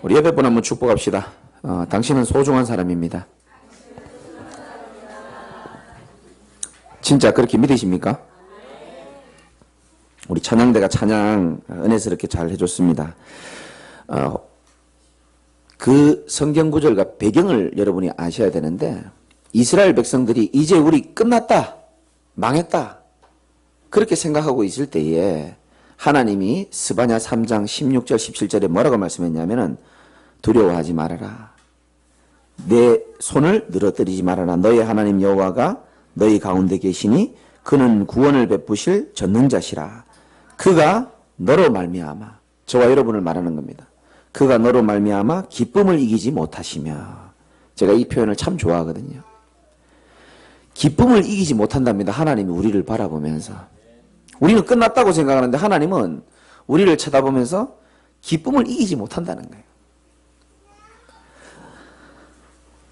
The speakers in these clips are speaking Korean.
우리 옆에 분 한번 축복합시다. 당신은 소중한 사람입니다. 진짜 그렇게 믿으십니까? 우리 찬양대가 찬양 은혜스럽게 잘 해줬습니다. 그 성경 구절과 배경을 여러분이 아셔야 되는데, 이스라엘 백성들이 이제 우리 끝났다, 망했다, 그렇게 생각하고 있을 때에 하나님이 스바냐 3장 16절 17절에 뭐라고 말씀했냐면은, 두려워하지 말아라, 내 손을 늘어뜨리지 말아라, 너희 하나님 여호와가 너희 가운데 계시니 그는 구원을 베푸실 전능자시라. 그가 너로 말미암아, 저와 여러분을 말하는 겁니다. 그가 너로 말미암아 기쁨을 이기지 못하시며. 제가 이 표현을 참 좋아하거든요. 기쁨을 이기지 못한답니다. 하나님이 우리를 바라보면서. 우리는 끝났다고 생각하는데 하나님은 우리를 쳐다보면서 기쁨을 이기지 못한다는 거예요.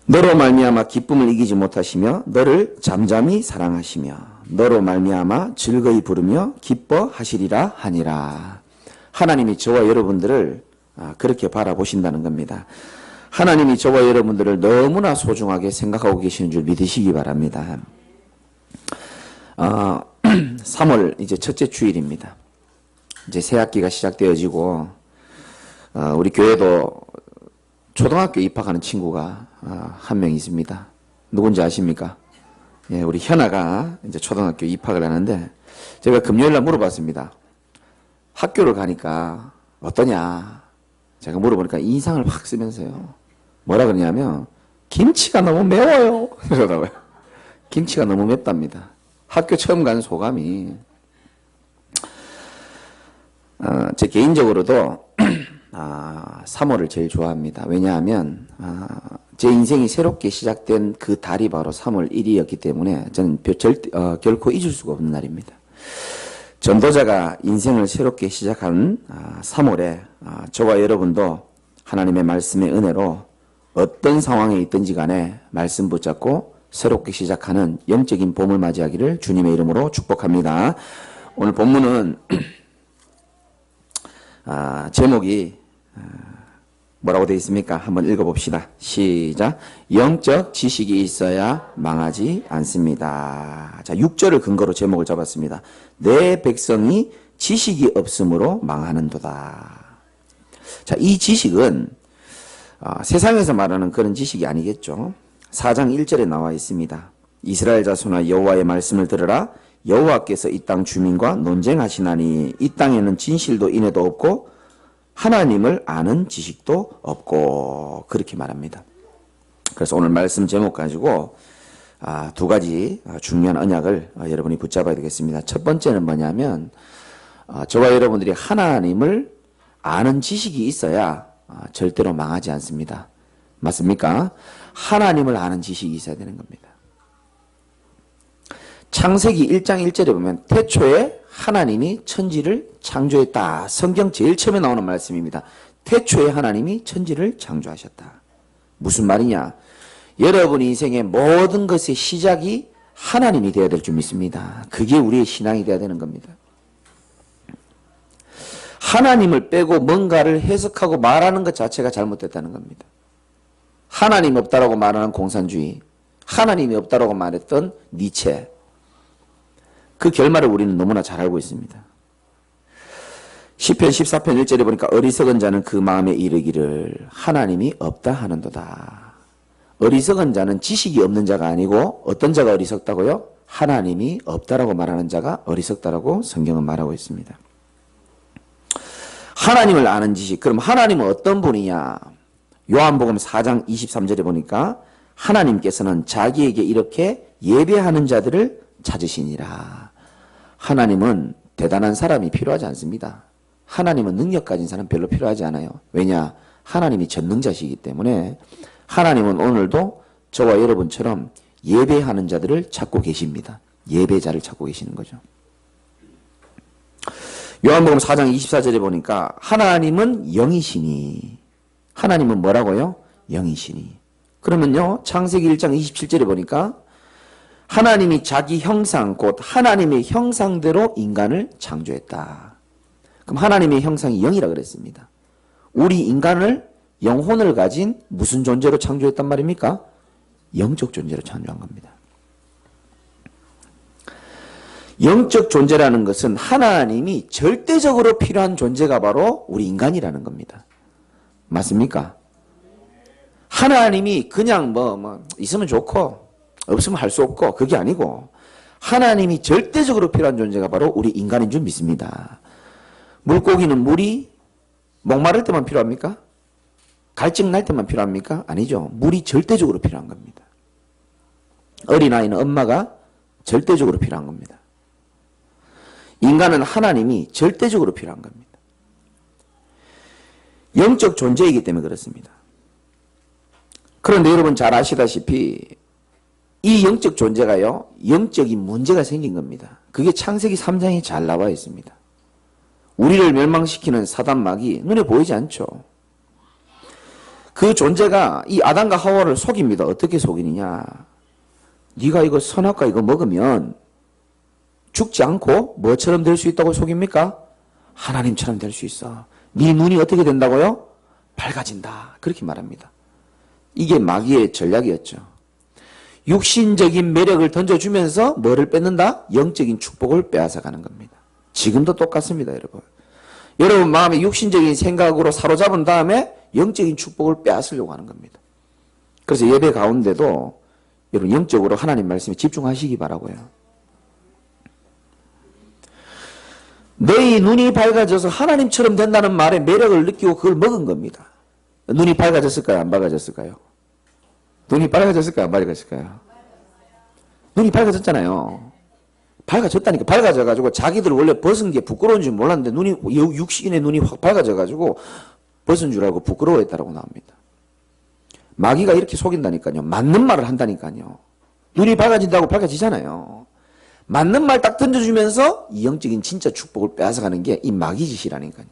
너로 말미암아 기쁨을 이기지 못하시며 너를 잠잠히 사랑하시며 너로 말미암아 즐거이 부르며 기뻐하시리라 하니라. 하나님이 저와 여러분들을 그렇게 바라보신다는 겁니다. 하나님이 저와 여러분들을 너무나 소중하게 생각하고 계시는 줄 믿으시기 바랍니다. 3월 이제 첫째 주일입니다. 이제 새 학기가 시작되어지고 우리 교회도 초등학교 입학하는 친구가 한 명 있습니다. 누군지 아십니까? 예, 우리 현아가 이제 초등학교 입학을 하는데, 제가 금요일날 물어봤습니다. 학교를 가니까 어떠냐? 제가 물어보니까 인상을 확 쓰면서요, 뭐라 그러냐면 김치가 너무 매워요 그러더라고요. 김치가 너무 맵답니다. 학교 처음 가는 소감이. 제 개인적으로도 3월을 제일 좋아합니다. 왜냐하면 제 인생이 새롭게 시작된 그 달이 바로 3월 1일이었기 때문에 저는 결코 잊을 수가 없는 날입니다. 전도자가 인생을 새롭게 시작하는 3월에 저와 여러분도 하나님의 말씀의 은혜로 어떤 상황에 있든지 간에 말씀 붙잡고 새롭게 시작하는 영적인 봄을 맞이하기를 주님의 이름으로 축복합니다. 오늘 본문은 제목이 뭐라고 되어 있습니까? 한번 읽어봅시다. 시작. 영적 지식이 있어야 망하지 않습니다. 자, 6절을 근거로 제목을 잡았습니다. 내 백성이 지식이 없으므로 망하는도다. 자, 이 지식은 세상에서 말하는 그런 지식이 아니겠죠. 4장 1절에 나와 있습니다. 이스라엘 자손아 여호와의 말씀을 들으라. 여호와께서 이 땅 주민과 논쟁하시나니 이 땅에는 진실도 인애도 없고 하나님을 아는 지식도 없고, 그렇게 말합니다. 그래서 오늘 말씀 제목 가지고 두 가지 중요한 언약을 여러분이 붙잡아야 되겠습니다. 첫 번째는 뭐냐면, 저와 여러분들이 하나님을 아는 지식이 있어야 절대로 망하지 않습니다. 맞습니까? 하나님을 아는 지식이 있어야 되는 겁니다. 창세기 1장 1절에 보면 태초에 하나님이 천지를 창조했다. 성경 제일 처음에 나오는 말씀입니다. 태초에 하나님이 천지를 창조하셨다. 무슨 말이냐? 여러분 인생의 모든 것의 시작이 하나님이 되어야 될 줄 믿습니다. 그게 우리의 신앙이 되어야 되는 겁니다. 하나님을 빼고 뭔가를 해석하고 말하는 것 자체가 잘못됐다는 겁니다. 하나님 없다라고 말하는 공산주의, 하나님이 없다라고 말했던 니체, 그 결말을 우리는 너무나 잘 알고 있습니다. 시편 14편 1절에 보니까 어리석은 자는 그 마음에 이르기를 하나님이 없다 하는도다. 어리석은 자는 지식이 없는 자가 아니고 어떤 자가 어리석다고요? 하나님이 없다라고 말하는 자가 어리석다라고 성경은 말하고 있습니다. 하나님을 아는 지식, 그럼 하나님은 어떤 분이냐? 요한복음 4장 23절에 보니까 하나님께서는 자기에게 이렇게 예배하는 자들을 찾으시니라. 하나님은 대단한 사람이 필요하지 않습니다. 하나님은 능력 가진 사람 별로 필요하지 않아요. 왜냐? 하나님이 전능자시기 때문에 하나님은 오늘도 저와 여러분처럼 예배하는 자들을 찾고 계십니다. 예배자를 찾고 계시는 거죠. 요한복음 4장 24절에 보니까 하나님은 영이시니, 하나님은 뭐라고요? 영이시니. 그러면요, 창세기 1장 27절에 보니까 하나님이 자기 형상, 곧 하나님의 형상대로 인간을 창조했다. 그럼 하나님의 형상이 영이라 그랬습니다. 우리 인간을 영혼을 가진 무슨 존재로 창조했단 말입니까? 영적 존재로 창조한 겁니다. 영적 존재라는 것은 하나님이 절대적으로 필요한 존재가 바로 우리 인간이라는 겁니다. 맞습니까? 하나님이 그냥 있으면 좋고 없으면 할 수 없고 그게 아니고 하나님이 절대적으로 필요한 존재가 바로 우리 인간인 줄 믿습니다. 물고기는 물이 목마를 때만 필요합니까? 갈증 날 때만 필요합니까? 아니죠. 물이 절대적으로 필요한 겁니다. 어린아이는 엄마가 절대적으로 필요한 겁니다. 인간은 하나님이 절대적으로 필요한 겁니다. 영적 존재이기 때문에 그렇습니다. 그런데 여러분 잘 아시다시피 이 영적 존재가요, 영적인 문제가 생긴 겁니다. 그게 창세기 3장에 잘 나와 있습니다. 우리를 멸망시키는 사단막이 눈에 보이지 않죠. 그 존재가 이 아담과 하와를 속입니다. 어떻게 속이느냐. 네가 이거 선악과 이거 먹으면 죽지 않고 뭐처럼 될 수 있다고 속입니까? 하나님처럼 될 수 있어. 네 눈이 어떻게 된다고요? 밝아진다. 그렇게 말합니다. 이게 마귀의 전략이었죠. 육신적인 매력을 던져주면서 뭐를 뺏는다? 영적인 축복을 빼앗아가는 겁니다. 지금도 똑같습니다, 여러분. 여러분 마음에 육신적인 생각으로 사로잡은 다음에 영적인 축복을 빼앗으려고 하는 겁니다. 그래서 예배 가운데도 여러분 영적으로 하나님 말씀에 집중하시기 바라고요. 내 눈이 밝아져서 하나님처럼 된다는 말에 매력을 느끼고 그걸 먹은 겁니다. 눈이 밝아졌을까요? 안 밝아졌을까요? 눈이 밝아졌을까요? 안 밝아졌을까요? 눈이 밝아졌잖아요. 밝아졌다니까. 밝아져가지고 자기들 원래 벗은 게 부끄러운 줄 몰랐는데 육신의 눈이 확 밝아져가지고 벗은 줄 알고 부끄러워했다라고 나옵니다. 마귀가 이렇게 속인다니까요. 맞는 말을 한다니까요. 눈이 밝아진다고 밝아지잖아요. 맞는 말 딱 던져주면서 이 영적인 진짜 축복을 빼앗아가는 게 이 마귀 짓이라니까요.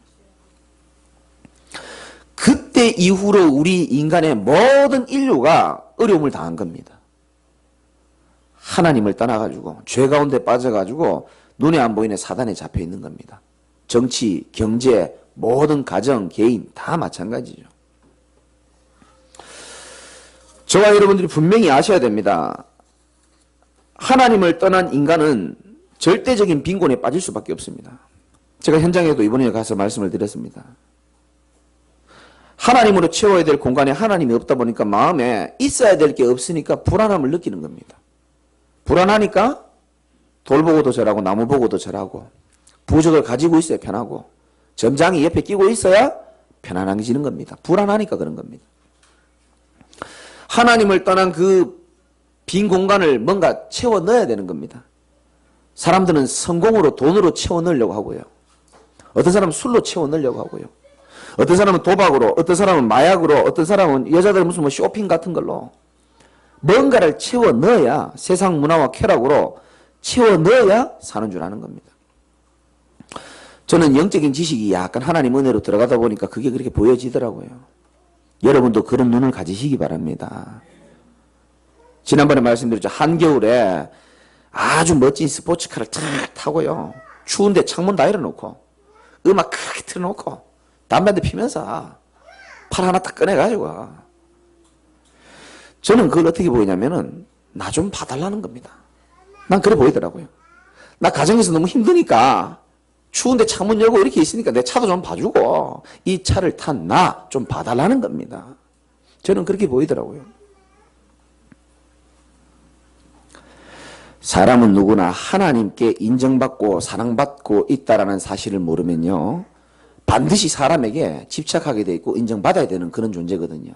그때 이후로 우리 인간의 모든 인류가 어려움을 당한 겁니다. 하나님을 떠나가지고 죄 가운데 빠져가지고 눈에 안 보이는 사단에 잡혀 있는 겁니다. 정치, 경제, 모든 가정, 개인 다 마찬가지죠. 저와 여러분들이 분명히 아셔야 됩니다. 하나님을 떠난 인간은 절대적인 빈곤에 빠질 수밖에 없습니다. 제가 현장에도 이번에 가서 말씀을 드렸습니다. 하나님으로 채워야 될 공간에 하나님이 없다 보니까 마음에 있어야 될 게 없으니까 불안함을 느끼는 겁니다. 불안하니까 돌 보고도 절하고 나무 보고도 절하고 부적을 가지고 있어야 편하고 점장이 옆에 끼고 있어야 편안해지는 겁니다. 불안하니까 그런 겁니다. 하나님을 떠난 그 빈 공간을 뭔가 채워 넣어야 되는 겁니다. 사람들은 성공으로 돈으로 채워 넣으려고 하고요. 어떤 사람은 술로 채워 넣으려고 하고요. 어떤 사람은 도박으로, 어떤 사람은 마약으로, 어떤 사람은 여자들 무슨 쇼핑 같은 걸로 뭔가를 채워 넣어야 세상 문화와 쾌락으로 채워 넣어야 사는 줄 아는 겁니다. 저는 영적인 지식이 약간 하나님 은혜로 들어가다 보니까 그게 그렇게 보여지더라고요. 여러분도 그런 눈을 가지시기 바랍니다. 지난번에 말씀드렸죠. 한겨울에 아주 멋진 스포츠카를 탁 타고요. 추운데 창문 다 열어놓고 음악 크게 틀어놓고 담배 한 대 피면서 팔 하나 딱 꺼내가지고 저는 그걸 어떻게 보이냐면은 나 좀 봐달라는 겁니다. 난 그래 보이더라고요. 나 가정에서 너무 힘드니까 추운데 창문 열고 이렇게 있으니까 내 차도 좀 봐주고 이 차를 탄 나 좀 봐달라는 겁니다. 저는 그렇게 보이더라고요. 사람은 누구나 하나님께 인정받고 사랑받고 있다라는 사실을 모르면요. 반드시 사람에게 집착하게 돼 있고 인정받아야 되는 그런 존재거든요.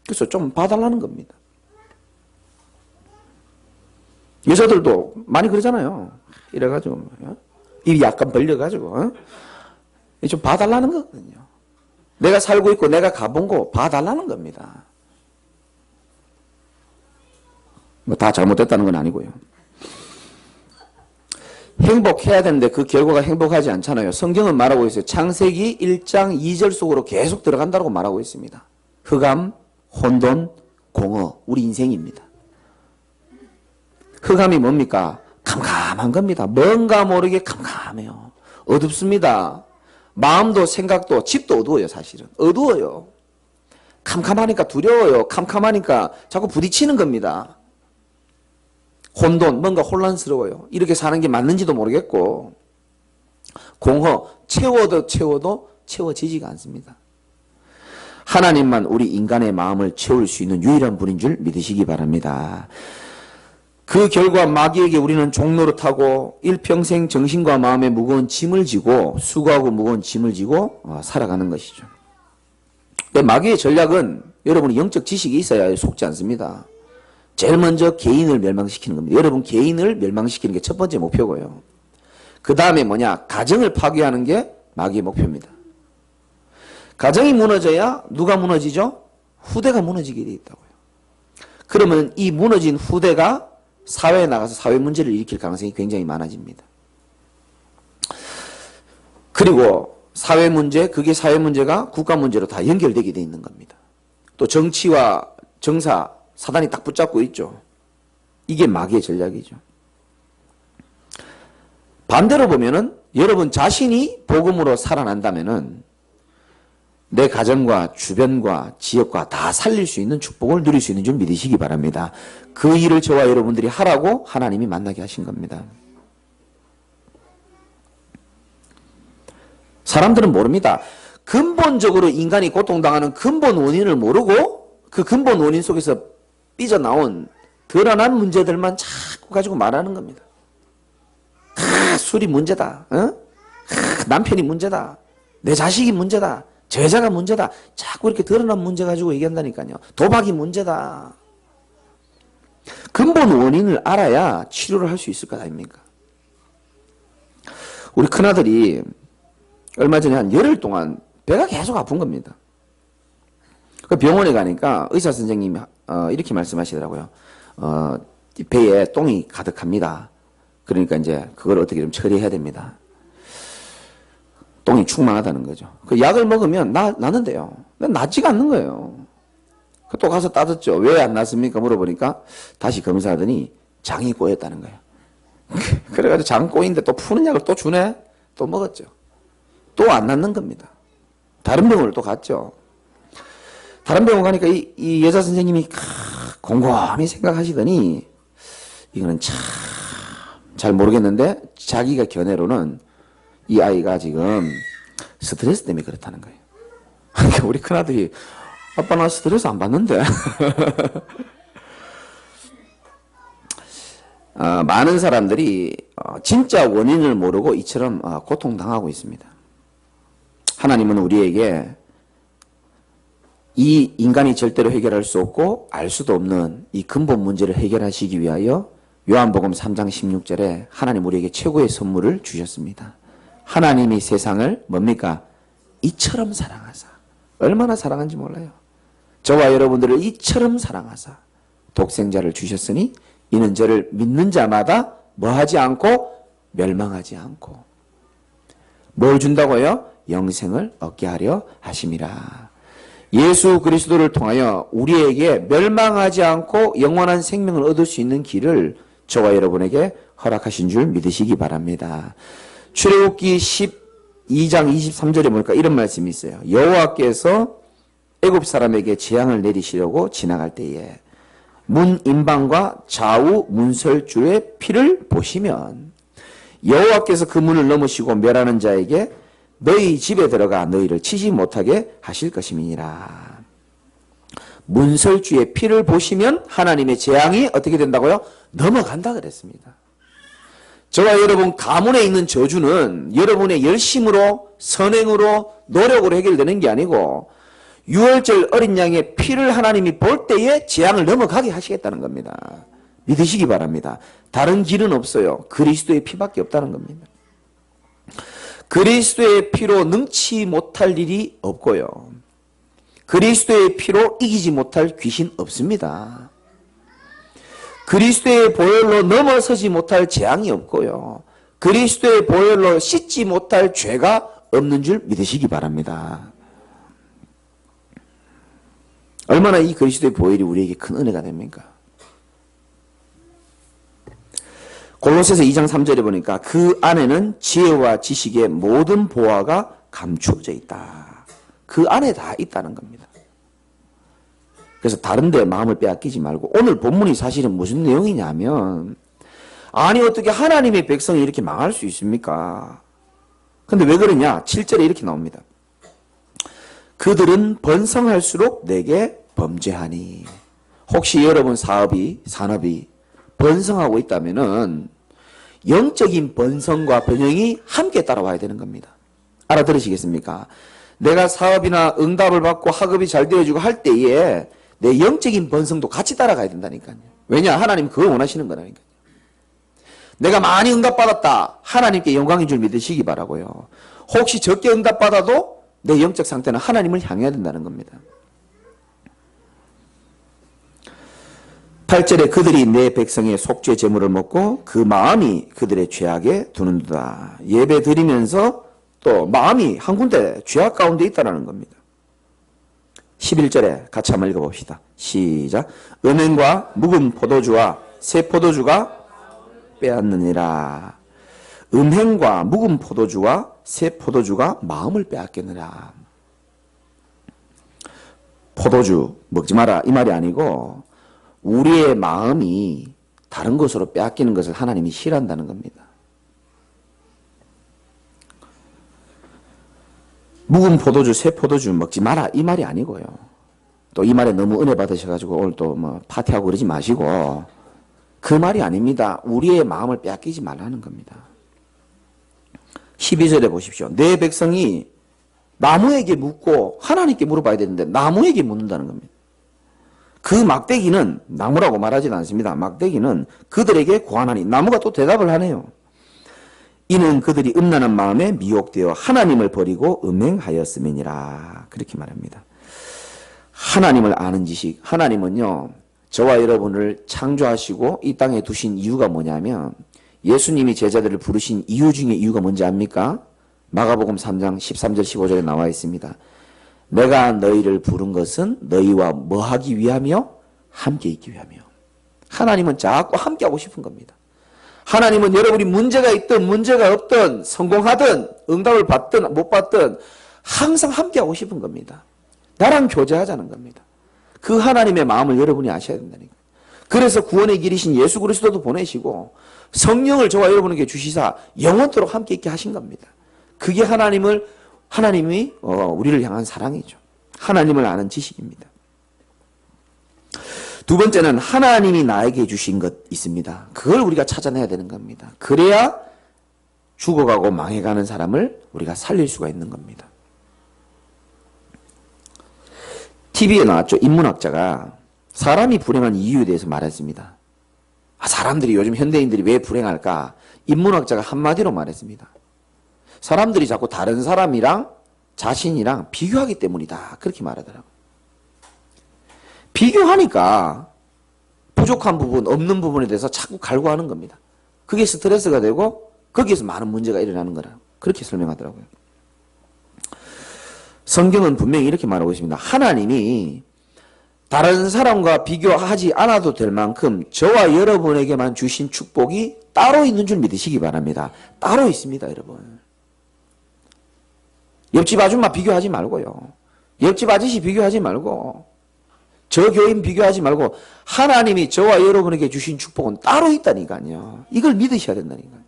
그래서 좀 봐달라는 겁니다. 여자들도 많이 그러잖아요. 이래가지고 입이 약간 벌려가지고 좀 봐달라는 거거든요. 내가 살고 있고 내가 가본 거 봐달라는 겁니다. 뭐 다 잘못됐다는 건 아니고요. 행복해야 되는데 그 결과가 행복하지 않잖아요. 성경은 말하고 있어요. 창세기 1장 2절 속으로 계속 들어간다고 말하고 있습니다. 흑암, 혼돈, 공허, 우리 인생입니다. 흑암이 뭡니까? 캄캄한 겁니다. 뭔가 모르게 캄캄해요. 어둡습니다. 마음도 생각도 집도 어두워요. 사실은 어두워요. 캄캄하니까 두려워요. 캄캄하니까 자꾸 부딪히는 겁니다. 혼돈, 뭔가 혼란스러워요. 이렇게 사는 게 맞는지도 모르겠고, 공허, 채워도 채워지지가 않습니다. 하나님만 우리 인간의 마음을 채울 수 있는 유일한 분인 줄 믿으시기 바랍니다. 그 결과 마귀에게 우리는 종노릇하고 일평생 정신과 마음에 무거운 짐을 지고 수고하고 무거운 짐을 지고 살아가는 것이죠. 마귀의 전략은 여러분이 영적 지식이 있어야 속지 않습니다. 제일 먼저 개인을 멸망시키는 겁니다. 여러분 개인을 멸망시키는 게 첫 번째 목표고요. 그 다음에 뭐냐? 가정을 파괴하는 게 마귀의 목표입니다. 가정이 무너져야 누가 무너지죠? 후대가 무너지게 돼 있다고요. 그러면 이 무너진 후대가 사회에 나가서 사회 문제를 일으킬 가능성이 굉장히 많아집니다. 그리고 사회 문제, 그게 사회 문제가 국가 문제로 다 연결되게 돼 있는 겁니다. 또 정치와 정사, 사단이 딱 붙잡고 있죠. 이게 마귀의 전략이죠. 반대로 보면은 여러분 자신이 복음으로 살아난다면은 내 가정과 주변과 지역과 다 살릴 수 있는 축복을 누릴 수 있는 줄 믿으시기 바랍니다. 그 일을 저와 여러분들이 하라고 하나님이 만나게 하신 겁니다. 사람들은 모릅니다. 근본적으로 인간이 고통당하는 근본 원인을 모르고 그 근본 원인 속에서 삐져나온 드러난 문제들만 자꾸 가지고 말하는 겁니다. 술이 문제다. 남편이 문제다. 내 자식이 문제다. 제자가 문제다. 자꾸 이렇게 드러난 문제 가지고 얘기한다니까요. 도박이 문제다. 근본 원인을 알아야 치료를 할 수 있을 것 아닙니까? 우리 큰아들이 얼마 전에 한 열흘 동안 배가 계속 아픈 겁니다. 그 병원에 가니까 의사 선생님이 이렇게 말씀하시더라고요. 배에 똥이 가득합니다. 그러니까 이제 그걸 어떻게 좀 처리해야 됩니다. 똥이 충만하다는 거죠. 그 약을 먹으면 나는데요. 낫지가 않는 거예요. 또 가서 따졌죠. 왜 안 낫습니까? 물어보니까 다시 검사하더니 장이 꼬였다는 거예요. 그래가지고 장 꼬인데 또 푸는 약을 또 주네? 또 먹었죠. 또 안 낫는 겁니다. 다른 병원을 또 갔죠. 다른 병원 가니까 이 여자 선생님이 곰곰이 생각하시더니 이거는 참 잘 모르겠는데 자기가 견해로는 이 아이가 지금 스트레스 때문에 그렇다는 거예요. 그러니까 우리 큰아들이 아빠 나 스트레스 안 받는데. 많은 사람들이 진짜 원인을 모르고 이처럼 고통당하고 있습니다. 하나님은 우리에게 이 인간이 절대로 해결할 수 없고 알 수도 없는 이 근본 문제를 해결하시기 위하여 요한복음 3장 16절에 하나님 우리에게 최고의 선물을 주셨습니다. 하나님이 세상을 뭡니까? 이처럼 사랑하사. 얼마나 사랑한지 몰라요. 저와 여러분들을 이처럼 사랑하사 독생자를 주셨으니 이는 저를 믿는 자마다 뭐하지 않고 멸망하지 않고 뭘 준다고요? 영생을 얻게 하려 하심이라. 예수 그리스도를 통하여 우리에게 멸망하지 않고 영원한 생명을 얻을 수 있는 길을 저와 여러분에게 허락하신 줄 믿으시기 바랍니다. 출애굽기 12장 23절에 보니까 이런 말씀이 있어요. 여호와께서 애굽 사람에게 재앙을 내리시려고 지나갈 때에 문 임방과 좌우 문설주의 피를 보시면 여호와께서 그 문을 넘으시고 멸하는 자에게 너희 집에 들어가 너희를 치지 못하게 하실 것임이니라. 문설주의 피를 보시면 하나님의 재앙이 어떻게 된다고요? 넘어간다 그랬습니다. 저와 여러분 가문에 있는 저주는 여러분의 열심으로 선행으로 노력으로 해결되는 게 아니고 유월절 어린 양의 피를 하나님이 볼 때에 재앙을 넘어가게 하시겠다는 겁니다. 믿으시기 바랍니다. 다른 길은 없어요. 그리스도의 피밖에 없다는 겁니다. 그리스도의 피로 능치 못할 일이 없고요. 그리스도의 피로 이기지 못할 귀신 없습니다. 그리스도의 보혈로 넘어서지 못할 재앙이 없고요. 그리스도의 보혈로 씻지 못할 죄가 없는 줄 믿으시기 바랍니다. 얼마나 이 그리스도의 보혈이 우리에게 큰 은혜가 됩니까? 골로새서 2장 3절에 보니까 그 안에는 지혜와 지식의 모든 보화가 감추어져 있다. 그 안에 다 있다는 겁니다. 그래서 다른 데 마음을 빼앗기지 말고 오늘 본문이 사실은 무슨 내용이냐면 아니 어떻게 하나님의 백성이 이렇게 망할 수 있습니까? 근데 왜 그러냐? 7절에 이렇게 나옵니다. 그들은 번성할수록 내게 범죄하니. 혹시 여러분 산업이 번성하고 있다면은 영적인 번성과 번영이 함께 따라와야 되는 겁니다. 알아들으시겠습니까? 내가 사업이나 응답을 받고 학업이 잘 되어지고 할 때에 내 영적인 번성도 같이 따라가야 된다니까요. 왜냐? 하나님 그걸 원하시는 거라니까요. 내가 많이 응답받았다. 하나님께 영광인 줄 믿으시기 바라고요. 혹시 적게 응답받아도 내 영적 상태는 하나님을 향해야 된다는 겁니다. 8절에 그들이 내 백성의 속죄 제물을 먹고 그 마음이 그들의 죄악에 두는도다. 예배 드리면서 또 마음이 한 군데 죄악 가운데 있다는 겁니다. 11절에 같이 한번 읽어봅시다. 시작. 은행과 묵은 포도주와 새 포도주가 빼앗느니라. 음행과 묵은 포도주와 새 포도주가 마음을 빼앗겠느라. 포도주 먹지 마라 이 말이 아니고 우리의 마음이 다른 것으로 빼앗기는 것을 하나님이 싫어한다는 겁니다. 묵은 포도주, 새 포도주 먹지 마라 이 말이 아니고요. 또 이 말에 너무 은혜 받으셔가지고 오늘 또 뭐 파티하고 그러지 마시고 그 말이 아닙니다. 우리의 마음을 빼앗기지 말라는 겁니다. 12절에 보십시오. 내 백성이 나무에게 묻고 하나님께 물어봐야 되는데 나무에게 묻는다는 겁니다. 그 막대기는 나무라고 말하지는 않습니다. 막대기는 그들에게 고하나니 나무가 또 대답을 하네요. 이는 그들이 음란한 마음에 미혹되어 하나님을 버리고 음행하였음이니라. 그렇게 말합니다. 하나님을 아는 지식. 하나님은요. 저와 여러분을 창조하시고 이 땅에 두신 이유가 뭐냐면 예수님이 제자들을 부르신 이유 중에 이유가 뭔지 압니까? 마가복음 3장 13절 15절에 나와 있습니다. 내가 너희를 부른 것은 너희와 뭐 하기 위하며? 함께 있기 위하며. 하나님은 자꾸 함께 하고 싶은 겁니다. 하나님은 여러분이 문제가 있든 문제가 없든 성공하든 응답을 받든 못 받든 항상 함께 하고 싶은 겁니다. 나랑 교제하자는 겁니다. 그 하나님의 마음을 여러분이 아셔야 된다니까. 그래서 구원의 길이신 예수 그리스도도 보내시고 성령을 저와 여러분에게 주시사 영원토록 함께 있게 하신 겁니다. 그게 하나님이 우리를 향한 사랑이죠. 하나님을 아는 지식입니다. 두 번째는 하나님이 나에게 주신 것 있습니다. 그걸 우리가 찾아내야 되는 겁니다. 그래야 죽어가고 망해가는 사람을 우리가 살릴 수가 있는 겁니다. TV에 나왔죠. 인문학자가 사람이 불행한 이유에 대해서 말했습니다. 사람들이 요즘 현대인들이 왜 불행할까? 인문학자가 한마디로 말했습니다. 사람들이 자꾸 다른 사람이랑 자신이랑 비교하기 때문이다. 그렇게 말하더라고요. 비교하니까 부족한 부분, 없는 부분에 대해서 자꾸 갈구하는 겁니다. 그게 스트레스가 되고 거기에서 많은 문제가 일어나는 거라. 그렇게 설명하더라고요. 성경은 분명히 이렇게 말하고 있습니다. 하나님이 다른 사람과 비교하지 않아도 될 만큼 저와 여러분에게만 주신 축복이 따로 있는 줄 믿으시기 바랍니다. 따로 있습니다, 여러분. 옆집 아줌마 비교하지 말고요. 옆집 아저씨 비교하지 말고 저 교인 비교하지 말고 하나님이 저와 여러분에게 주신 축복은 따로 있다니까요. 이걸 믿으셔야 된다니까요.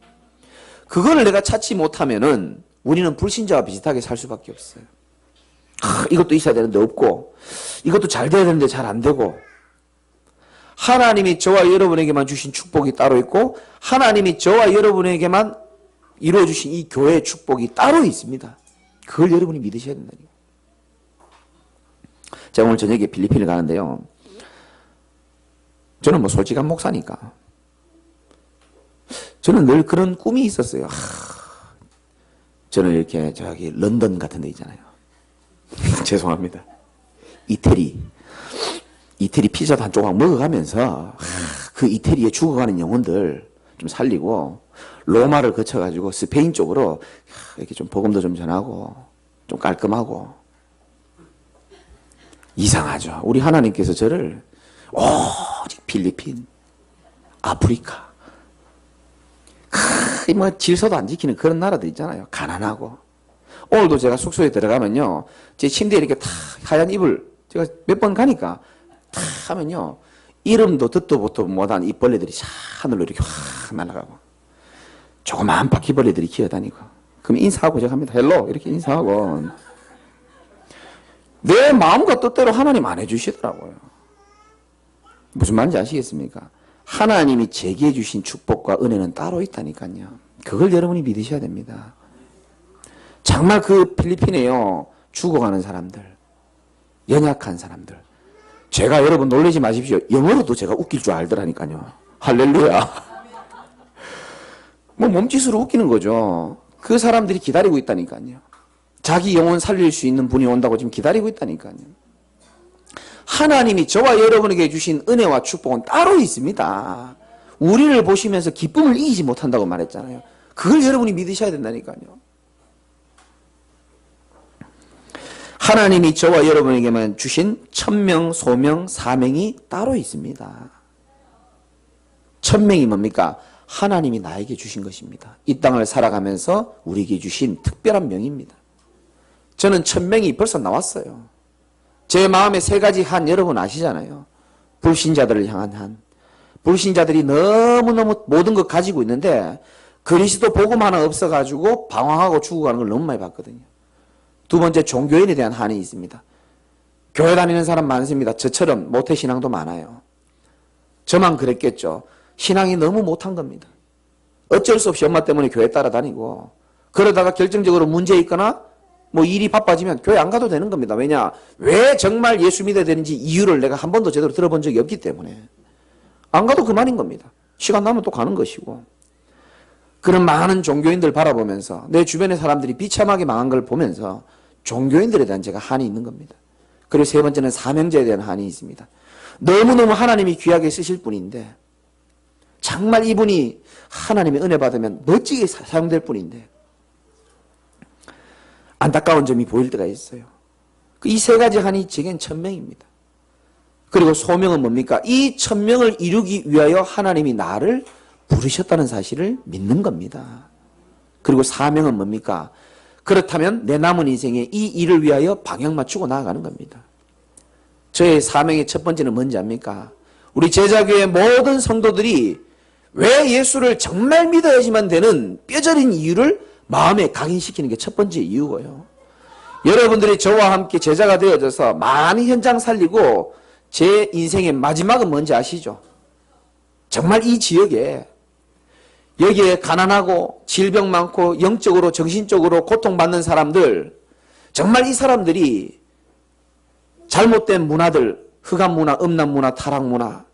그걸 내가 찾지 못하면은 우리는 불신자와 비슷하게 살 수밖에 없어요. 이것도 있어야 되는데 없고 이것도 잘 돼야 되는데 잘 안 되고 하나님이 저와 여러분에게만 주신 축복이 따로 있고 하나님이 저와 여러분에게만 이루어주신 이 교회의 축복이 따로 있습니다. 그걸 여러분이 믿으셔야 된다니까요. 제가 오늘 저녁에 필리핀을 가는데요. 저는 뭐 솔직한 목사니까 저는 늘 그런 꿈이 있었어요. 저는 이렇게 저기 런던 같은 데 있잖아요. 죄송합니다. 이태리 피자도 한 조각 먹어가면서 그 이태리에 죽어가는 영혼들 좀 살리고 로마를 거쳐가지고 스페인 쪽으로 이렇게 좀 복음도 좀 전하고 좀 깔끔하고 이상하죠. 우리 하나님께서 저를 오직 필리핀, 아프리카 뭐 질서도 안 지키는 그런 나라들 있잖아요. 가난하고 오늘도 제가 숙소에 들어가면요 제 침대에 이렇게 다 하얀 이불 제가 몇 번 가니까 하면요, 이름도 듣도 보도 못한 이 벌레들이 하늘로 이렇게 확 날아가고, 조그마한 바퀴벌레들이 기어다니고, 그럼 인사하고 제가 합니다. 헬로 이렇게 인사하고, 내 마음과 뜻대로 하나님 안 해주시더라고요. 무슨 말인지 아시겠습니까? 하나님이 제게 해주신 축복과 은혜는 따로 있다니까요. 그걸 여러분이 믿으셔야 됩니다. 정말 그 필리핀에요, 죽어가는 사람들, 연약한 사람들, 제가 여러분 놀라지 마십시오. 영어로도 제가 웃길 줄 알더라니까요. 할렐루야. 뭐 몸짓으로 웃기는 거죠. 그 사람들이 기다리고 있다니까요. 자기 영혼 살릴 수 있는 분이 온다고 지금 기다리고 있다니까요. 하나님이 저와 여러분에게 주신 은혜와 축복은 따로 있습니다. 우리를 보시면서 기쁨을 이기지 못한다고 말했잖아요. 그걸 여러분이 믿으셔야 된다니까요. 하나님이 저와 여러분에게만 주신 천명, 소명, 사명이 따로 있습니다. 천명이 뭡니까? 하나님이 나에게 주신 것입니다. 이 땅을 살아가면서 우리에게 주신 특별한 명입니다. 저는 천명이 벌써 나왔어요. 제 마음에 세 가지 한 여러분 아시잖아요. 불신자들을 향한 한. 불신자들이 너무너무 모든 것 가지고 있는데 그리스도 복음 하나 없어가지고 방황하고 죽어가는 걸 너무 많이 봤거든요. 두 번째, 종교인에 대한 한이 있습니다. 교회 다니는 사람 많습니다. 저처럼 모태신앙도 많아요. 저만 그랬겠죠. 신앙이 너무 못한 겁니다. 어쩔 수 없이 엄마 때문에 교회 따라다니고 그러다가 결정적으로 문제 있거나 뭐 일이 바빠지면 교회 안 가도 되는 겁니다. 왜냐? 왜 정말 예수 믿어야 되는지 이유를 내가 한 번도 제대로 들어본 적이 없기 때문에 안 가도 그만인 겁니다. 시간 나면 또 가는 것이고. 그런 많은 종교인들 바라보면서 내 주변의 사람들이 비참하게 망한 걸 보면서 종교인들에 대한 제가 한이 있는 겁니다. 그리고 세 번째는 사명자에 대한 한이 있습니다. 너무너무 하나님이 귀하게 쓰실 분인데 정말 이분이 하나님의 은혜 받으면 멋지게 사용될 분인데 안타까운 점이 보일 때가 있어요. 이 세 가지 한이 제겐 천명입니다. 그리고 소명은 뭡니까? 이 천명을 이루기 위하여 하나님이 나를 부르셨다는 사실을 믿는 겁니다. 그리고 사명은 뭡니까? 그렇다면 내 남은 인생에 이 일을 위하여 방향 맞추고 나아가는 겁니다. 저의 사명의 첫 번째는 뭔지 압니까? 우리 제자교회 모든 성도들이 왜 예수를 정말 믿어야지만 되는 뼈저린 이유를 마음에 각인시키는 게 첫 번째 이유고요. 여러분들이 저와 함께 제자가 되어져서 많이 현장 살리고 제 인생의 마지막은 뭔지 아시죠? 정말 이 지역에 여기에 가난하고 질병 많고 영적으로 정신적으로 고통받는 사람들, 정말 이 사람들이 잘못된 문화들, 흑암 문화, 음란 문화, 타락 문화,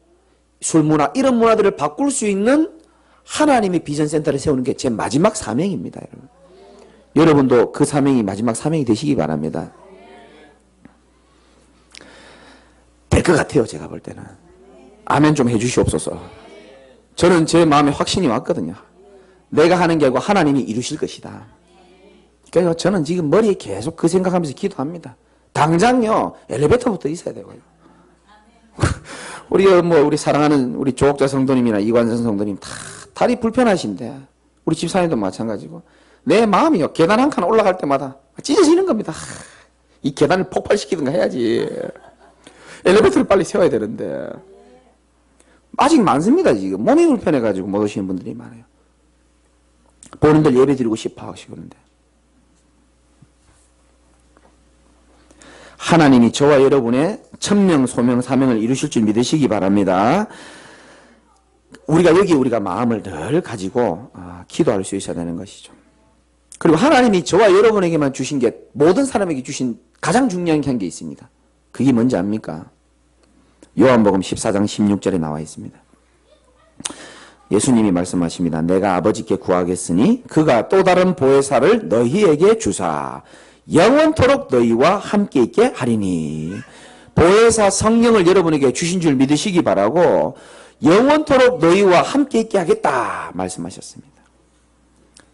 술 문화 이런 문화들을 바꿀 수 있는 하나님의 비전센터를 세우는 게 제 마지막 사명입니다. 여러분. 여러분도 그 사명이 마지막 사명이 되시기 바랍니다. 될 것 같아요. 제가 볼 때는. 아멘 좀 해주시옵소서. 저는 제 마음에 확신이 왔거든요. 내가 하는 게 아니고 하나님이 이루실 것이다. 그래서 저는 지금 머리에 계속 그 생각하면서 기도합니다. 당장요 엘리베이터부터 있어야 되고요. 우리 사랑하는 우리 조옥자 성도님이나 이관선 성도님 다 다리 불편하신데 우리 집사님도 마찬가지고 내 마음이요 계단 한 칸 올라갈 때마다 찢어지는 겁니다. 이 계단을 폭발시키든가 해야지. 엘리베이터를 빨리 세워야 되는데 아직 많습니다. 지금 몸이 불편해가지고 못 오시는 분들이 많아요. 본인들 예배 드리고 싶어 하시는데 하나님이 저와 여러분의 천명, 소명, 사명을 이루실 줄 믿으시기 바랍니다. 우리가 마음을 늘 가지고 기도할 수 있어야 되는 것이죠. 그리고 하나님이 저와 여러분에게만 주신 게 모든 사람에게 주신 가장 중요한 게 있습니다. 그게 뭔지 압니까? 요한복음 14장 16절에 나와 있습니다. 예수님이 말씀하십니다. 내가 아버지께 구하겠으니 그가 또 다른 보혜사를 너희에게 주사 영원토록 너희와 함께 있게 하리니. 보혜사 성령을 여러분에게 주신 줄 믿으시기 바라고 영원토록 너희와 함께 있게 하겠다 말씀하셨습니다.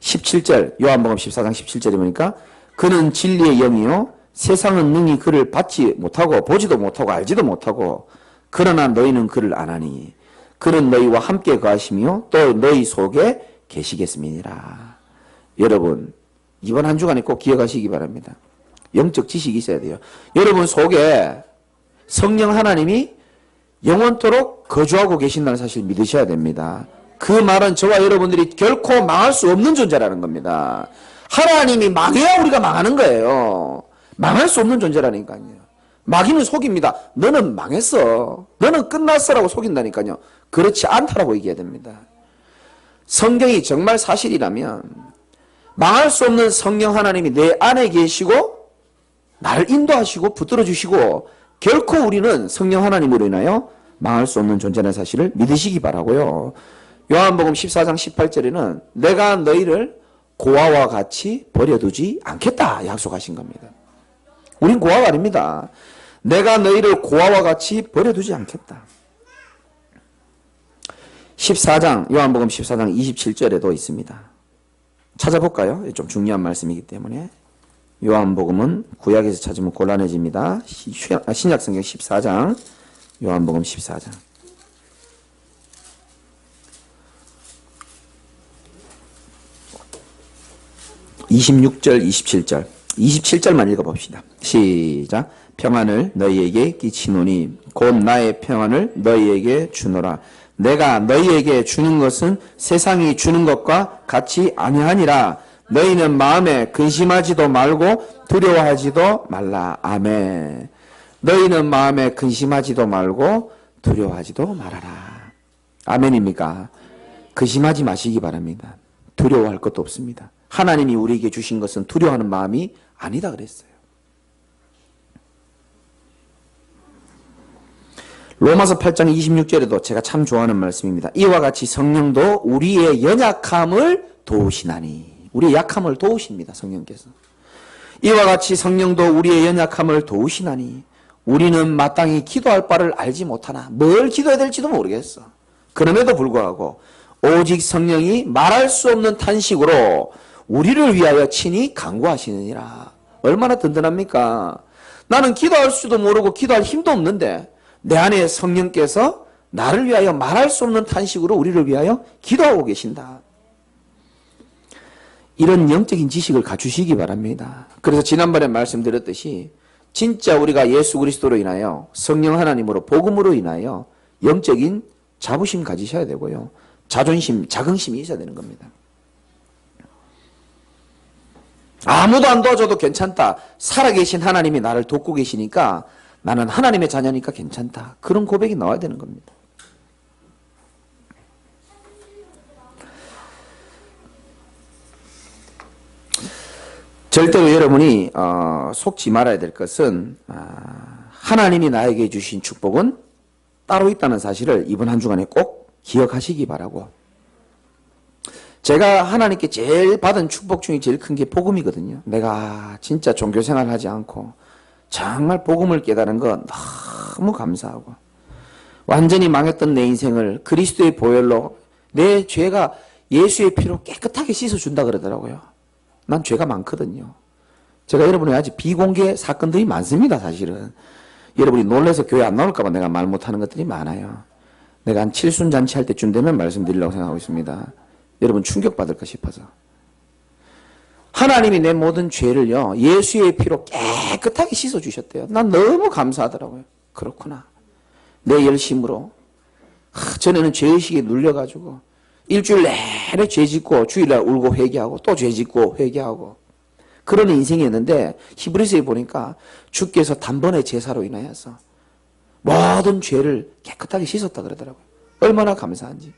17절 요한복음 14장 17절에 보니까 그는 진리의 영이요 세상은 능히 그를 받지 못하고 보지도 못하고 알지도 못하고 그러나 너희는 그를 아나니 그는 너희와 함께 거하시며 또 너희 속에 계시겠음이니라. 여러분 이번 한 주간에 꼭 기억하시기 바랍니다. 영적 지식이 있어야 돼요. 여러분 속에 성령 하나님이 영원토록 거주하고 계신다는 사실을 믿으셔야 됩니다. 그 말은 저와 여러분들이 결코 망할 수 없는 존재라는 겁니다. 하나님이 망해야 우리가 망하는 거예요. 망할 수 없는 존재라니까요. 마귀는 속입니다. 너는 망했어. 너는 끝났어라고 속인다니까요. 그렇지 않다라고 얘기해야 됩니다. 성경이 정말 사실이라면 망할 수 없는 성령 하나님이 내 안에 계시고 나를 인도하시고 붙들어 주시고 결코 우리는 성령 하나님으로 인하여 망할 수 없는 존재라는 사실을 믿으시기 바라고요. 요한복음 14장 18절에는 내가 너희를 고아와 같이 버려두지 않겠다 약속하신 겁니다. 우린 고아가 아닙니다. 내가 너희를 고아와 같이 버려두지 않겠다. 14장 요한복음 14장 27절에도 있습니다. 찾아볼까요? 좀 중요한 말씀이기 때문에. 요한복음은 구약에서 찾으면 곤란해집니다. 신약성경 14장 요한복음 14장 26절 27절 27절만 읽어봅시다. 시작. 평안을 너희에게 끼치노니 곧 나의 평안을 너희에게 주노라. 내가 너희에게 주는 것은 세상이 주는 것과 같이 아니하니라. 너희는 마음에 근심하지도 말고 두려워하지도 말라. 아멘. 너희는 마음에 근심하지도 말고 두려워하지도 말아라. 아멘입니까? 근심하지 마시기 바랍니다. 두려워할 것도 없습니다. 하나님이 우리에게 주신 것은 두려워하는 마음이 아니다 그랬어요. 로마서 8장 26절에도 제가 참 좋아하는 말씀입니다. 이와 같이 성령도 우리의 연약함을 도우시나니. 우리의 약함을 도우십니다. 성령께서. 이와 같이 성령도 우리의 연약함을 도우시나니 우리는 마땅히 기도할 바를 알지 못하나 뭘 기도해야 될지도 모르겠어. 그럼에도 불구하고 오직 성령이 말할 수 없는 탄식으로 우리를 위하여 친히 간구하시느니라. 얼마나 든든합니까? 나는 기도할 수도 모르고 기도할 힘도 없는데 내 안에 성령께서 나를 위하여 말할 수 없는 탄식으로 우리를 위하여 기도하고 계신다. 이런 영적인 지식을 갖추시기 바랍니다. 그래서 지난번에 말씀드렸듯이 진짜 우리가 예수 그리스도로 인하여 성령 하나님으로 복음으로 인하여 영적인 자부심 가지셔야 되고요. 자존심, 자긍심이 있어야 되는 겁니다. 아무도 안 도와줘도 괜찮다. 살아계신 하나님이 나를 돕고 계시니까 나는 하나님의 자녀니까 괜찮다. 그런 고백이 나와야 되는 겁니다. 절대로 여러분이 속지 말아야 될 것은 하나님이 나에게 주신 축복은 따로 있다는 사실을 이번 한 주간에 꼭 기억하시기 바라고. 제가 하나님께 제일 받은 축복 중에 제일 큰 게 복음이거든요. 내가 진짜 종교생활 하지 않고 정말 복음을 깨달은 건 너무 감사하고 완전히 망했던 내 인생을 그리스도의 보혈로 내 죄가 예수의 피로 깨끗하게 씻어준다 그러더라고요. 난 죄가 많거든요. 제가 여러분이 아직 비공개 사건들이 많습니다. 사실은 여러분이 놀라서 교회 안 나올까 봐 내가 말 못하는 것들이 많아요. 내가 한 칠순잔치 할 때쯤 되면 말씀드리려고 생각하고 있습니다. 여러분 충격받을까 싶어서. 하나님이 내 모든 죄를요 예수의 피로 깨끗하게 씻어주셨대요. 난 너무 감사하더라고요. 그렇구나. 내 열심으로 전에는 죄의식에 눌려가지고 일주일 내내 죄 짓고 주일날 울고 회개하고 또 죄 짓고 회개하고 그런 인생이었는데 히브리서에 보니까 주께서 단번에 제사로 인하여서 모든 죄를 깨끗하게 씻었다 그러더라고요. 얼마나 감사한지.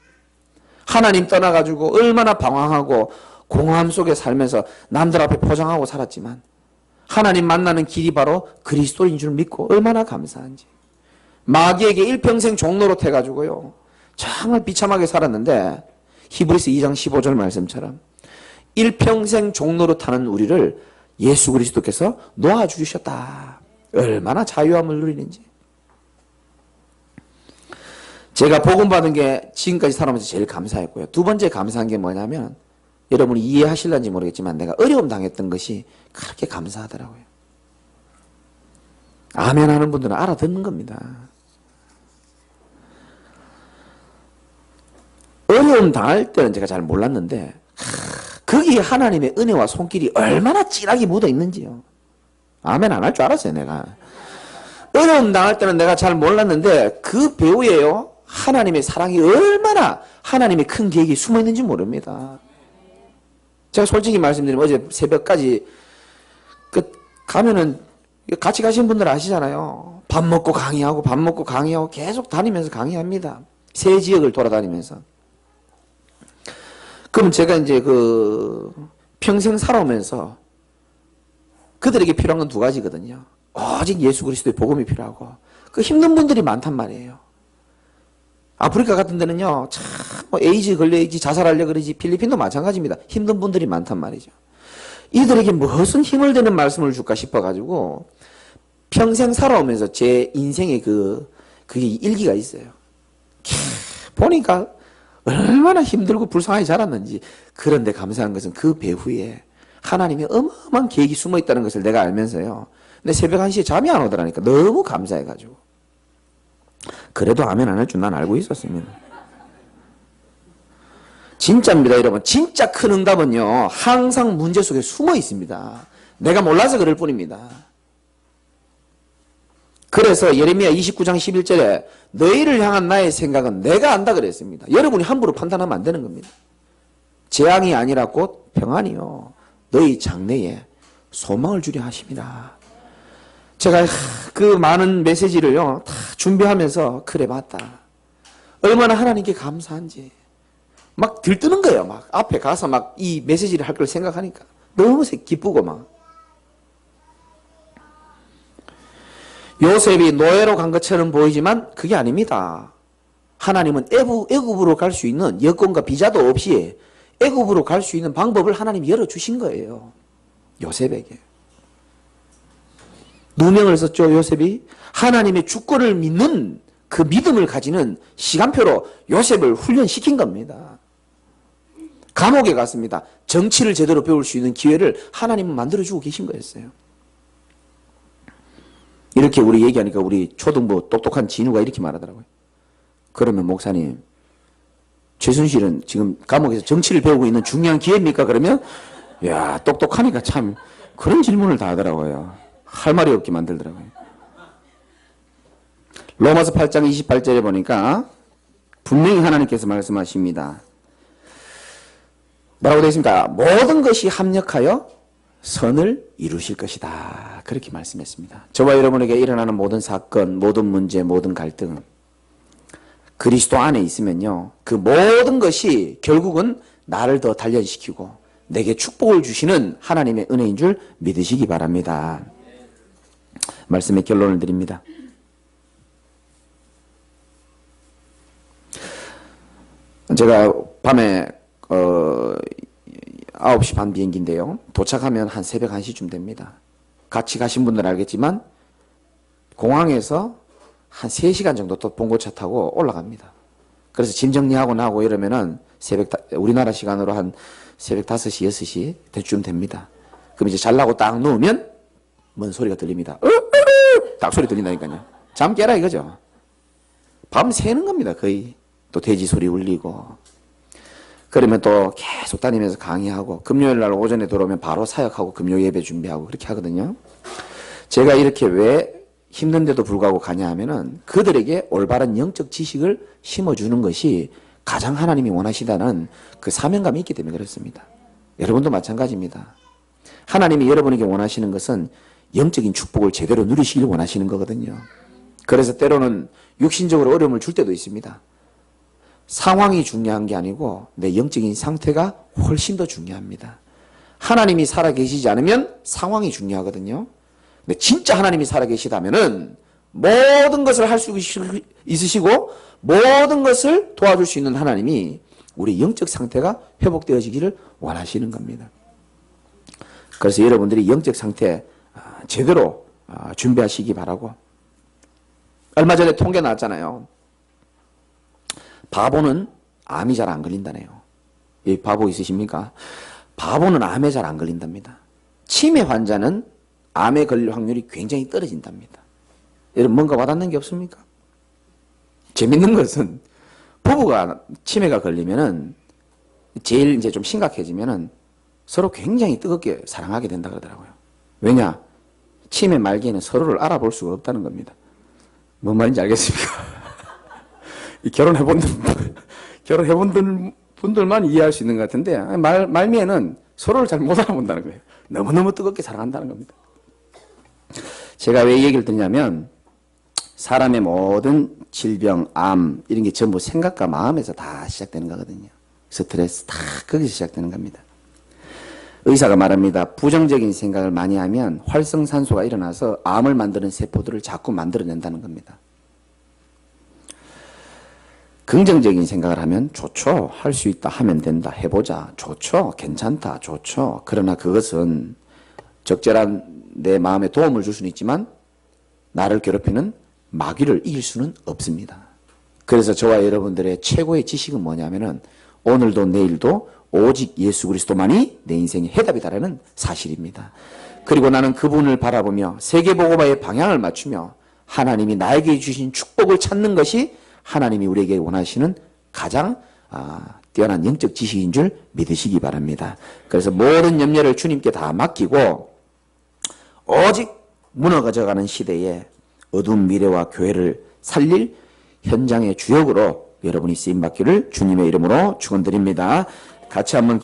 하나님 떠나가지고 얼마나 방황하고 공허함 속에 살면서 남들 앞에 포장하고 살았지만 하나님 만나는 길이 바로 그리스도인 줄 믿고 얼마나 감사한지. 마귀에게 일평생 종노릇 해가지고요 정말 비참하게 살았는데 히브리서 2장 15절 말씀처럼 일평생 종노릇하는 우리를 예수 그리스도께서 놓아주셨다. 얼마나 자유함을 누리는지. 제가 복음 받은 게 지금까지 살아오면서 제일 감사했고요. 두 번째 감사한 게 뭐냐면 여러분이 이해하실런지 모르겠지만 내가 어려움 당했던 것이 그렇게 감사하더라고요. 아멘 하는 분들은 알아듣는 겁니다. 어려움 당할 때는 제가 잘 몰랐는데 거기에 하나님의 은혜와 손길이 얼마나 진하게 묻어 있는지요. 아멘 안 할 줄 알았어요 내가. 어려움 당할 때는 내가 잘 몰랐는데 그 배후에요, 하나님의 사랑이 얼마나 하나님의 큰 계획이 숨어 있는지 모릅니다. 제가 솔직히 말씀드리면 어제 새벽까지 가면은 같이 가신 분들 아시잖아요. 밥 먹고 강의하고 밥 먹고 강의하고 계속 다니면서 강의합니다. 세 지역을 돌아다니면서. 그럼 제가 이제 평생 살아오면서 그들에게 필요한 건 두 가지거든요. 오직 예수 그리스도의 복음이 필요하고 그 힘든 분들이 많단 말이에요. 아프리카 같은 데는요, 참 에이즈 걸려야지 자살하려 그러지. 필리핀도 마찬가지입니다. 힘든 분들이 많단 말이죠. 이들에게 무슨 힘을 되는 말씀을 줄까 싶어가지고 평생 살아오면서 제 인생에 그게 일기가 있어요. 보니까 얼마나 힘들고 불쌍하게 자랐는지. 그런데 감사한 것은 그 배후에 하나님의 어마어마한 계획이 숨어 있다는 것을 내가 알면서요. 근데 새벽 1시에 잠이 안 오더라니까. 너무 감사해가지고. 그래도 아멘 안 할 줄 난 알고 있었습니다. 진짜입니다, 여러분. 진짜 큰 응답은요, 항상 문제 속에 숨어 있습니다. 내가 몰라서 그럴 뿐입니다. 그래서 예레미야 29장 11절에 너희를 향한 나의 생각은 내가 안다 그랬습니다. 여러분이 함부로 판단하면 안 되는 겁니다. 재앙이 아니라 곧 평안이요, 너희 장래에 소망을 주려 하심이라. 제가 그 많은 메시지를요 다 준비하면서 그래 맞다, 얼마나 하나님께 감사한지 막 들뜨는 거예요. 막 앞에 가서 막 이 메시지를 할 걸 생각하니까 너무 기쁘고 막. 요셉이 노예로 간 것처럼 보이지만 그게 아닙니다. 하나님은 애굽으로 갈 수 있는 여권과 비자도 없이 애굽으로 갈 수 있는 방법을 하나님이 열어주신 거예요, 요셉에게. 누명을 썼죠, 요셉이. 하나님의 주권을 믿는 그 믿음을 가지는 시간표로 요셉을 훈련시킨 겁니다. 감옥에 갔습니다. 정치를 제대로 배울 수 있는 기회를 하나님은 만들어주고 계신 거였어요. 이렇게 우리 얘기하니까 우리 초등부 똑똑한 진우가 이렇게 말하더라고요. 그러면 목사님, 최순실은 지금 감옥에서 정치를 배우고 있는 중요한 기회입니까? 그러면 야, 똑똑하니까 참 그런 질문을 다 하더라고요. 할 말이 없게 만들더라고요. 로마서 8장 28절에 보니까 분명히 하나님께서 말씀하십니다. 뭐라고 되어 있습니까? 모든 것이 합력하여 선을 이루실 것이다, 그렇게 말씀했습니다. 저와 여러분에게 일어나는 모든 사건, 모든 문제, 모든 갈등, 그리스도 안에 있으면요, 그 모든 것이 결국은 나를 더 단련시키고 내게 축복을 주시는 하나님의 은혜인 줄 믿으시기 바랍니다. 말씀의 결론을 드립니다. 제가 밤에 9시 반 비행기인데요, 도착하면 한 새벽 1시쯤 됩니다. 같이 가신 분들은 알겠지만 공항에서 한 3시간 정도 또 봉고차 타고 올라갑니다. 그래서 짐 정리하고 나고 이러면은 우리나라 시간으로 한 새벽 5시, 6시 대쯤 됩니다. 그럼 이제 잘라고 딱 누우면 뭔 소리가 들립니다. 딱 소리 들린다니까요. 잠 깨라 이거죠. 밤 새는 겁니다, 거의. 또 돼지 소리 울리고. 그러면 또 계속 다니면서 강의하고, 금요일 날 오전에 들어오면 바로 사역하고 금요 예배 준비하고 그렇게 하거든요. 제가 이렇게 왜 힘든데도 불구하고 가냐 하면은 그들에게 올바른 영적 지식을 심어주는 것이 가장 하나님이 원하시다는 그 사명감이 있기 때문에 그렇습니다. 여러분도 마찬가지입니다. 하나님이 여러분에게 원하시는 것은 영적인 축복을 제대로 누리시길 원하시는 거거든요. 그래서 때로는 육신적으로 어려움을 줄 때도 있습니다. 상황이 중요한 게 아니고 내 영적인 상태가 훨씬 더 중요합니다. 하나님이 살아계시지 않으면 상황이 중요하거든요. 근데 진짜 하나님이 살아계시다면은 모든 것을 할 수 있으시고 모든 것을 도와줄 수 있는 하나님이 우리 영적 상태가 회복되어지기를 원하시는 겁니다. 그래서 여러분들이 영적 상태 제대로 준비하시기 바라고. 얼마 전에 통계 나왔잖아요. 바보는 암이 잘 안 걸린다네요. 여기 바보 있으십니까? 바보는 암에 잘 안 걸린답니다. 치매 환자는 암에 걸릴 확률이 굉장히 떨어진답니다. 여러분 뭔가 와닿는 게 없습니까? 재밌는 것은 부부가 치매가 걸리면은 제일 이제 좀 심각해지면은 서로 굉장히 뜨겁게 사랑하게 된다 그러더라고요. 왜냐? 치매 말기에는 서로를 알아볼 수가 없다는 겁니다. 뭔 말인지 알겠습니까? 이 결혼해본 분들만 이해할 수 있는 것 같은데, 말미에는 서로를 잘 못 알아본다는 거예요. 너무너무 뜨겁게 사랑한다는 겁니다. 제가 왜 이 얘기를 듣냐면, 사람의 모든 질병, 암, 이런 게 전부 생각과 마음에서 다 시작되는 거거든요. 스트레스, 다 거기서 시작되는 겁니다. 의사가 말합니다. 부정적인 생각을 많이 하면 활성산소가 일어나서 암을 만드는 세포들을 자꾸 만들어낸다는 겁니다. 긍정적인 생각을 하면 좋죠. 할 수 있다. 하면 된다. 해보자. 좋죠. 괜찮다. 좋죠. 그러나 그것은 적절한 내 마음에 도움을 줄 수는 있지만 나를 괴롭히는 마귀를 이길 수는 없습니다. 그래서 저와 여러분들의 최고의 지식은 뭐냐면은 오늘도 내일도 오직 예수 그리스도만이 내 인생의 해답이다라는 사실입니다. 그리고 나는 그분을 바라보며 세계복음화의 방향을 맞추며 하나님이 나에게 주신 축복을 찾는 것이 하나님이 우리에게 원하시는 가장 뛰어난 영적 지식인 줄 믿으시기 바랍니다. 그래서 모든 염려를 주님께 다 맡기고 오직 무너져가는 시대에 어두운 미래와 교회를 살릴 현장의 주역으로 여러분이 쓰임받기를 주님의 이름으로 축원드립니다. 같이 한번